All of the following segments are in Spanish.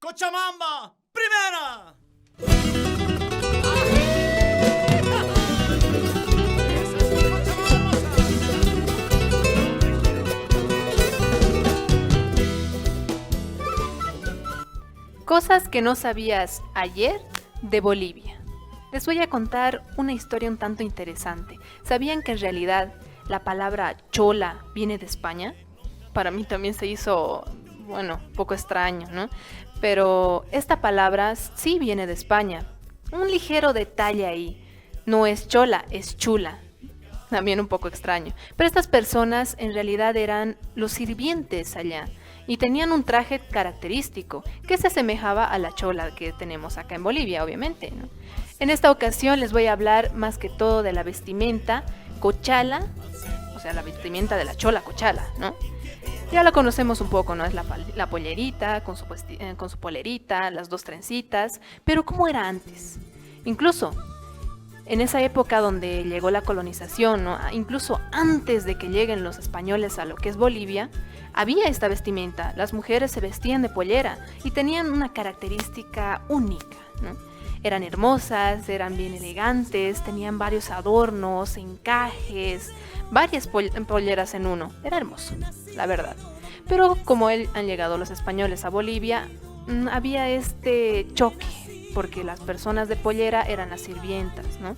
Cochabamba, primera. Cosas que no sabías ayer de Bolivia. Les voy a contar una historia un tanto interesante. ¿Sabían que en realidad la palabra chola viene de España? Para mí también se hizo, un poco extraño, ¿no? Pero esta palabra sí viene de España. Un ligero detalle ahí. No es chola, es chula. También un poco extraño. Pero estas personas en realidad eran los sirvientes allá. Y tenían un traje característico que se asemejaba a la chola que tenemos acá en Bolivia, obviamente, ¿no? En esta ocasión les voy a hablar más que todo de la vestimenta cochala, o sea, la vestimenta de la chola cochala, ¿no? Ya la conocemos un poco, ¿no? Es la pollerita con su polerita, las dos trencitas, pero ¿cómo era antes? Incluso en esa época donde llegó la colonización, ¿no? Incluso antes de que lleguen los españoles a lo que es Bolivia, había esta vestimenta. Las mujeres se vestían de pollera y tenían una característica única, ¿no? Eran hermosas, eran bien elegantes, tenían varios adornos, encajes, varias polleras en uno. Era hermoso, la verdad. Pero como han llegado los españoles a Bolivia, había este choque, porque las personas de pollera eran las sirvientas, ¿no?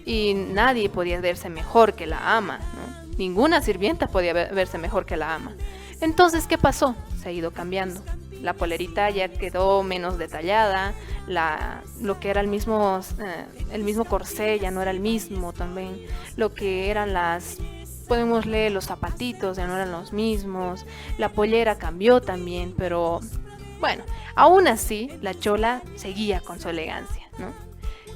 Y nadie podía verse mejor que la ama, ¿no? Ninguna sirvienta podía verse mejor que la ama. Entonces, ¿qué pasó? Se ha ido cambiando. La polerita ya quedó menos detallada, lo que era el mismo corsé ya no era el mismo también. Lo que eran podemos leer los zapatitos, ya no eran los mismos. La pollera cambió también, pero bueno, aún así la chola seguía con su elegancia, ¿no?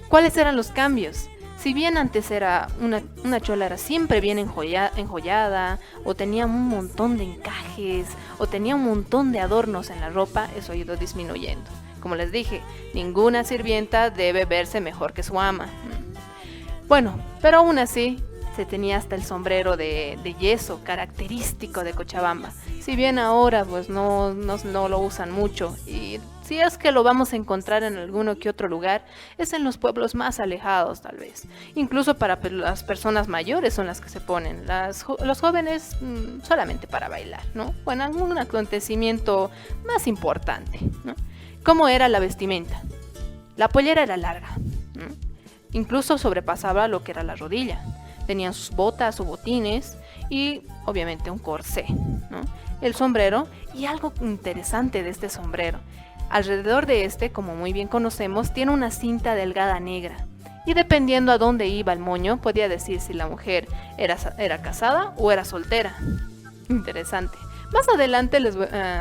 ¿Cuáles eran los cambios? Si bien antes era una chola era siempre bien enjollada, o tenía un montón de encajes, o tenía un montón de adornos en la ropa, eso ha ido disminuyendo. Como les dije, ninguna sirvienta debe verse mejor que su ama. Bueno, pero aún así se tenía hasta el sombrero de yeso característico de Cochabamba. Si bien ahora pues no lo usan mucho, y si es que lo vamos a encontrar en alguno que otro lugar, es en los pueblos más alejados tal vez. Incluso para las personas mayores son las que se ponen, los jóvenes solamente para bailar, ¿no? O en algún acontecimiento más importante, ¿no? ¿Cómo era la vestimenta? La pollera era larga, ¿no? Incluso sobrepasaba lo que era la rodilla. Tenían sus botas o botines y obviamente un corsé, ¿no? El sombrero, y algo interesante de este sombrero, alrededor de como muy bien conocemos, tiene una cinta delgada negra, y dependiendo a dónde iba el moño podía decir si la mujer era casada o era soltera. Interesante. Más adelante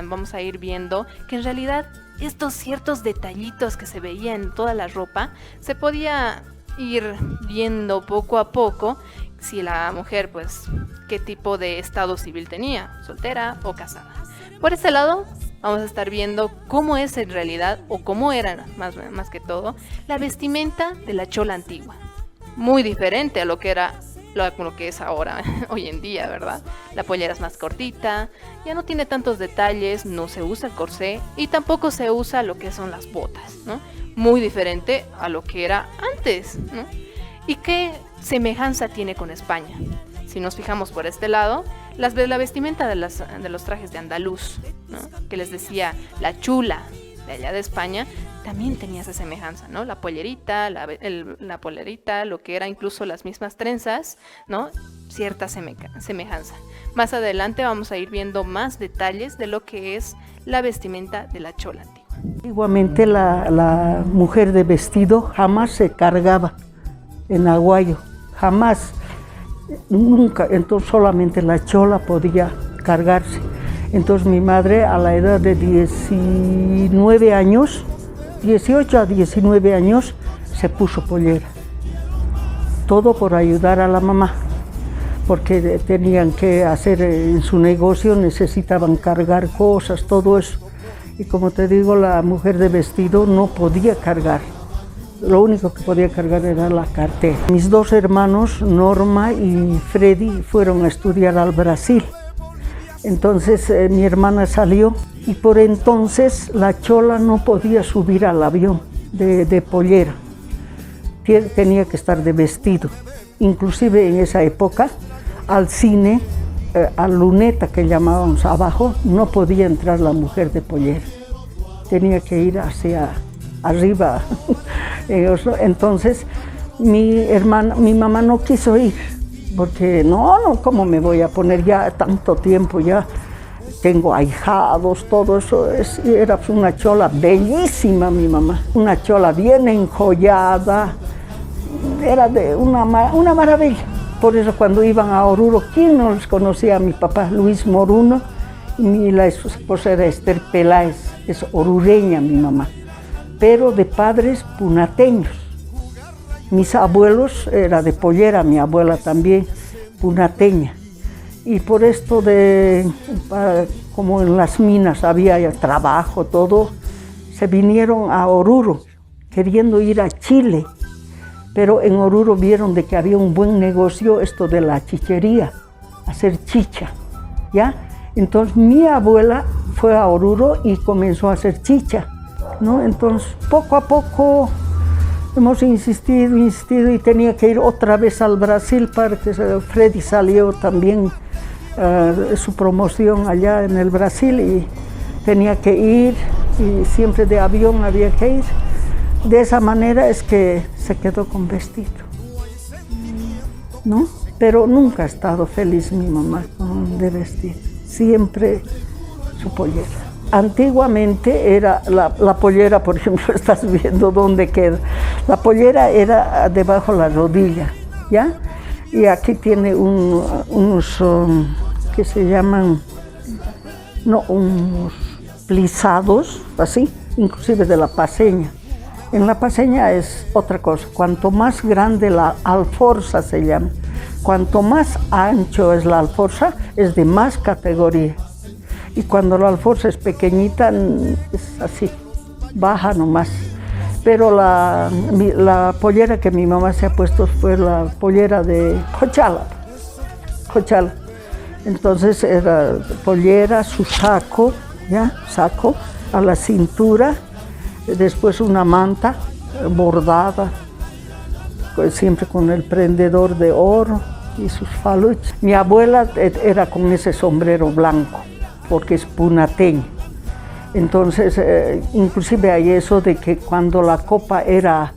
vamos a ir viendo que en realidad estos ciertos detallitos que se veían en toda la ropa se podía ir viendo poco a poco si la mujer, pues, qué tipo de estado civil tenía, soltera o casada. Por este lado, vamos a estar viendo cómo es en realidad, o cómo era más que todo, la vestimenta de la chola antigua. Muy diferente a lo que es ahora, hoy en día, ¿verdad? La pollera es más cortita, ya no tiene tantos detalles, no se usa el corsé y tampoco se usa lo que son las botas, ¿no? Muy diferente a lo que era antes, ¿no? ¿Y qué semejanza tiene con España? Si nos fijamos por este lado, la vestimenta de los trajes de andaluz, ¿no? Que les decía la chula de allá de España, también tenía esa semejanza, ¿no? La pollerita, la polerita, lo que era incluso las mismas trenzas, ¿no? Cierta semejanza. Más adelante vamos a ir viendo más detalles de lo que es la vestimenta de la chola antigua. Antiguamente la mujer de vestido jamás se cargaba en aguayo, jamás, nunca. Entonces solamente la chola podía cargarse. Entonces mi madre a la edad de 19 años, 18 a 19 años, se puso pollera. Todo por ayudar a la mamá, porque tenían que hacer en su negocio, necesitaban cargar cosas, todo eso. Y como te digo, la mujer de vestido no podía cargar. Lo único que podía cargar era la cartera. Mis dos hermanos, Norma y Freddy, fueron a estudiar al Brasil. Entonces mi hermana salió Y por entonces la chola no podía subir al avión de pollera, tenía que estar de vestido. Inclusive en esa época al cine, a luneta que llamábamos abajo, no podía entrar la mujer de pollera, tenía que ir hacia arriba. Entonces mi mamá no quiso ir, porque no, ¿cómo me voy a poner ya tanto tiempo ya? Tengo ahijados, todo eso. Era una chola bellísima mi mamá, una chola bien enjollada, era de una maravilla. Por eso cuando iban a Oruro, ¿quién no les conocía a mi papá? Luis Moruno, y la esposa era Esther Peláez, es orureña mi mamá, pero de padres punateños. Mis abuelos era de Pollera, mi abuela también, punateña. Y por esto como en las minas había trabajo, todo, se vinieron a Oruro, queriendo ir a Chile. Pero en Oruro vieron de que había un buen negocio, esto de la chichería, hacer chicha, ¿ya? Entonces mi abuela fue a Oruro y comenzó a hacer chicha, ¿no? Entonces poco a poco hemos insistido y tenía que ir otra vez al Brasil para que Freddy salió también su promoción allá en el Brasil y tenía que ir y siempre de avión había que ir. De esa manera es que se quedó con vestido, ¿no? Pero nunca ha estado feliz mi mamá de vestir, siempre su pollera. Antiguamente era la pollera, por ejemplo, estás viendo dónde queda. La pollera era debajo de la rodilla, ¿ya? Y aquí tiene unos que se llaman, unos plisados, así, inclusive de la paseña. En la paseña es otra cosa, cuanto más grande la alforza se llama, cuanto más ancho es la alforza, es de más categoría. Y cuando la alforza es pequeñita, es así, baja nomás. Pero la pollera que mi mamá se ha puesto fue la pollera de Cochala. Entonces era pollera, su saco, ¿ya? Saco a la cintura, después una manta bordada, siempre con el prendedor de oro y sus faluches. Mi abuela era con ese sombrero blanco, porque es punateña. Entonces, inclusive hay eso de que cuando la copa era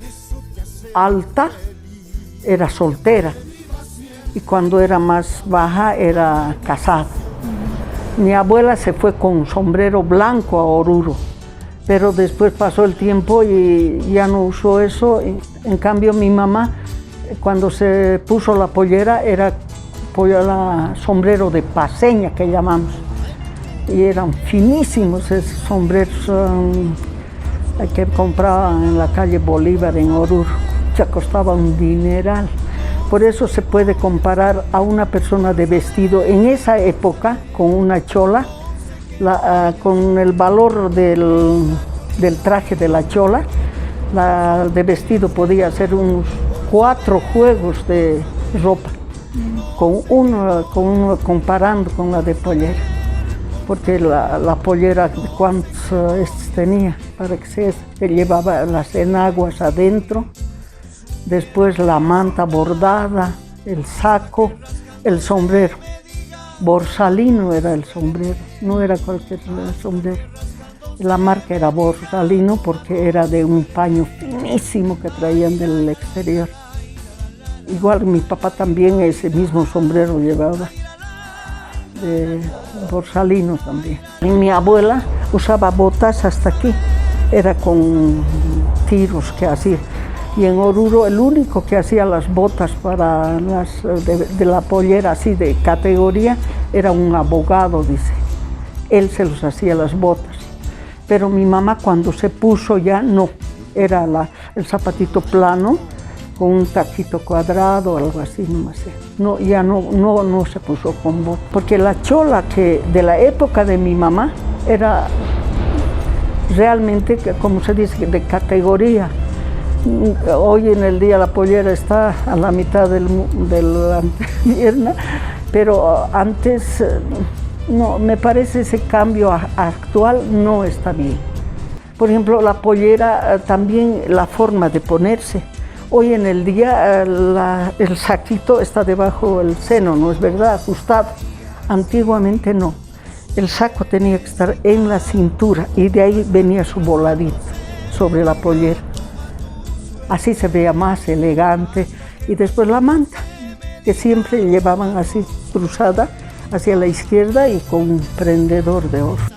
alta, era soltera, y cuando era más baja, era casada. Mi abuela se fue con sombrero blanco a Oruro, pero después pasó el tiempo y ya no usó eso. En cambio, mi mamá, cuando se puso la pollera, era sombrero de paseña, que llamamos. Y eran finísimos esos sombreros que compraban en la calle Bolívar en Oruro. Ya costaba un dineral. Por eso se puede comparar a una persona de vestido en esa época con una chola, con el valor del traje de la chola. La de vestido podía ser unos 4 juegos de ropa, con uno comparando con la de pollera. Porque la pollera, ¿cuántos tenía? Para que se llevaba las enaguas adentro, después la manta bordada, el saco, el sombrero. Borsalino era el sombrero, no era cualquier sombrero. La marca era Borsalino porque era de un paño finísimo que traían del exterior. Igual mi papá también ese mismo sombrero llevaba, de Borsalino también. Y mi abuela usaba botas hasta aquí, era con tiros que hacía. Y en Oruro el único que hacía las botas para de la pollera así de categoría era un abogado, dice. Él se los hacía las botas. Pero mi mamá cuando se puso ya no, era el zapatito plano con un taquito cuadrado o algo así nomás. No, ya no se puso con botas. Porque la chola que de la época de mi mamá era realmente, como se dice, de categoría. Hoy en el día la pollera está a la mitad de la pierna, pero antes No, me parece ese cambio actual no está bien. Por ejemplo, la pollera, también la forma de ponerse. Hoy en el día el saquito está debajo del seno, ¿no es verdad? Ajustado. Antiguamente no. El saco tenía que estar en la cintura y de ahí venía su voladito sobre la pollera. Así se veía más elegante. Y después la manta, que siempre llevaban así cruzada hacia la izquierda y con un prendedor de oro.